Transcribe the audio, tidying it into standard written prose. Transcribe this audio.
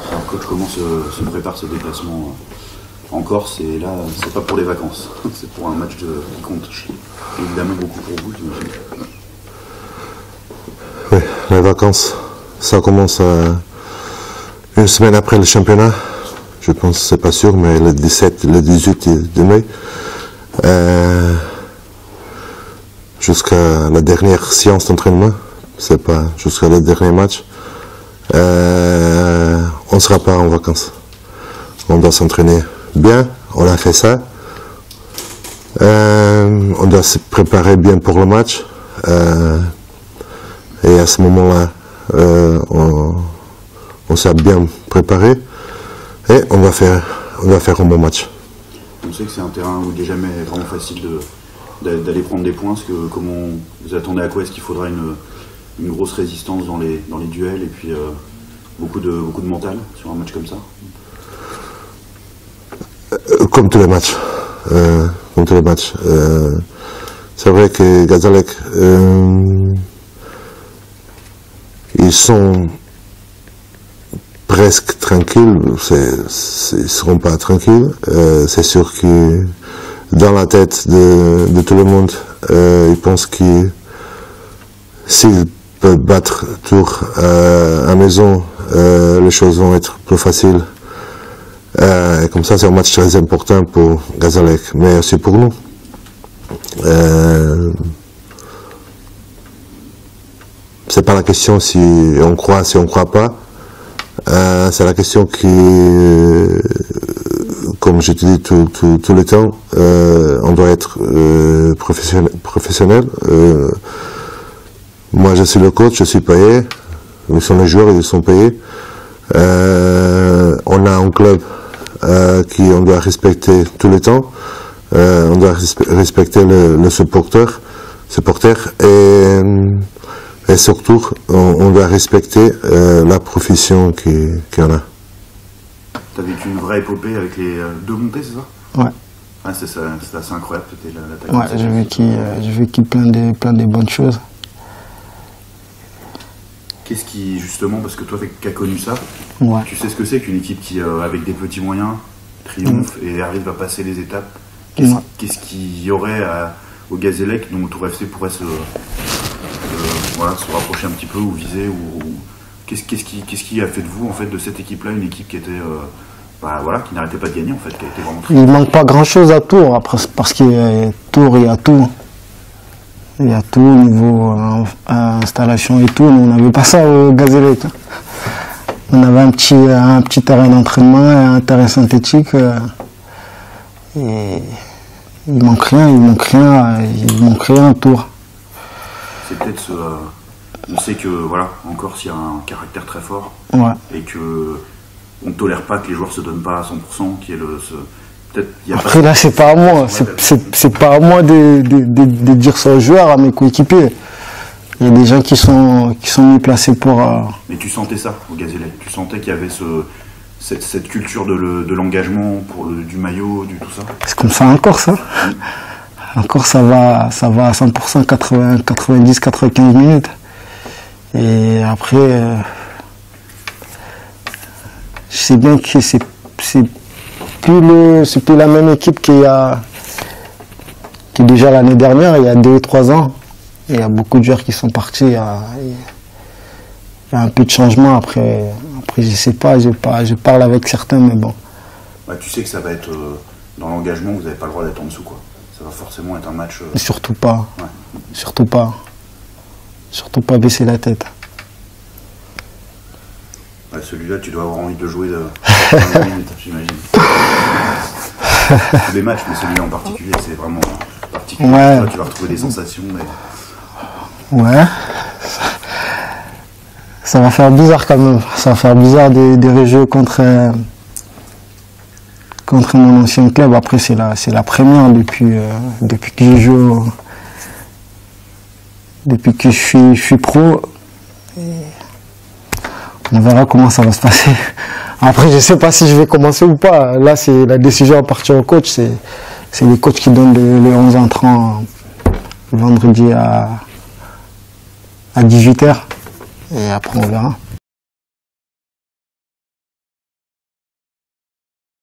Alors coach, comment se prépare ce déplacement en Corse? Et là, c'est pas pour les vacances, c'est pour un match qui compte évidemment beaucoup pour vous, j'imagine. Oui, les vacances, ça commence une semaine après le championnat. Je pense, c'est pas sûr, mais le 17, le 18 de mai. Jusqu'à la dernière séance d'entraînement, c'est pas jusqu'à le dernier match. On ne sera pas en vacances. On doit s'entraîner bien, on a fait ça. On doit se préparer bien pour le match. Et à ce moment-là, on s'est bien préparé et on va faire un bon match. On sait que c'est un terrain où il n'est jamais vraiment facile d'aller prendre des points. Comment vous attendez à quoi? Est-ce qu'il faudra une grosse résistance dans les duels et puis beaucoup de mental sur un match comme ça? Comme tous les matchs. C'est vrai que Gazalec, ils sont presque tranquilles. Ils ne seront pas tranquilles. C'est sûr que dans la tête de tout le monde, ils pensent que s'ils peuvent battre Tours à maison, les choses vont être plus faciles. Et comme ça, c'est un match très important pour Gazalec, mais aussi pour nous. C'est pas la question si on croit pas. C'est la question qui, comme je te dis tout le temps, on doit être professionnel. Moi, je suis le coach, je suis payé. Ils sont les joueurs, ils sont payés. On a un club qu'on doit respecter tout le temps. On doit respecter le supporter et surtout on doit respecter la profession qu'on a. Tu as vécu une vraie épopée avec les deux montées, c'est ça? Ouais. Ah, c'est assez incroyable. Ouais, j'ai vécu plein de bonnes choses. Qu'est-ce qui, justement, parce que toi qui as connu ça, ouais. Tu sais ce que c'est qu'une équipe qui, avec des petits moyens, triomphe et arrive à passer les étapes? Qu'est-ce qu'il y aurait au Gazélec dont Tours FC pourrait se rapprocher un petit peu ou viser qu'est-ce qui a fait de vous, en fait, de cette équipe-là, une équipe qui était qui n'arrêtait pas de gagner, en fait, qui a été vraiment très... Il manque pas grand-chose à Tours, après, parce que Tours, il y a tout. Il y a tout au niveau installation et tout. Nous, on n'avait pas ça au Gazélec. On avait un petit terrain d'entraînement et un terrain synthétique. Et il manque rien à Tours. C'est peut-être on sait que, voilà, en Corse, il y a un caractère très fort. Ouais. Et qu'on ne tolère pas que les joueurs se donnent pas à 100%, Après, là, c'est pas à moi. C'est pas à moi de dire ça aux joueurs, à mes coéquipiers. Il y a des gens qui sont mieux placés pour... Mais tu sentais ça au Gazélec? Tu sentais qu'il y avait cette culture de l'engagement, du maillot, du tout ça? C'est comme ça encore, ça. Encore, ça va à 100%, 90, 95 minutes. Et après, je sais bien que c'est plus la même équipe qui déjà l'année dernière, il y a 2 ou 3 ans. Il y a beaucoup de joueurs qui sont partis. Il y a un peu de changement. Après je sais pas, je parle avec certains, mais bon. Bah, tu sais que ça va être dans l'engagement, vous n'avez pas le droit d'être en dessous, quoi. Ça va forcément être un match... Surtout pas. Ouais. Surtout pas. Surtout pas baisser la tête. Ouais, celui-là, tu dois avoir envie de jouer 20 minutes, j'imagine. Tous les matchs, mais celui-là en particulier, c'est vraiment particulier. Ouais. Tu vas retrouver des sensations, mais... Ouais. Ça va faire bizarre quand même. Ça va faire bizarre de rejouer contre mon ancien club. Après, c'est la première depuis que je joue, depuis que je suis pro. On verra comment ça va se passer. Après, je ne sais pas si je vais commencer ou pas. Là, c'est la décision appartient au coach. C'est les coachs qui donnent les 11 entrants vendredi à 18h. Et après, on verra.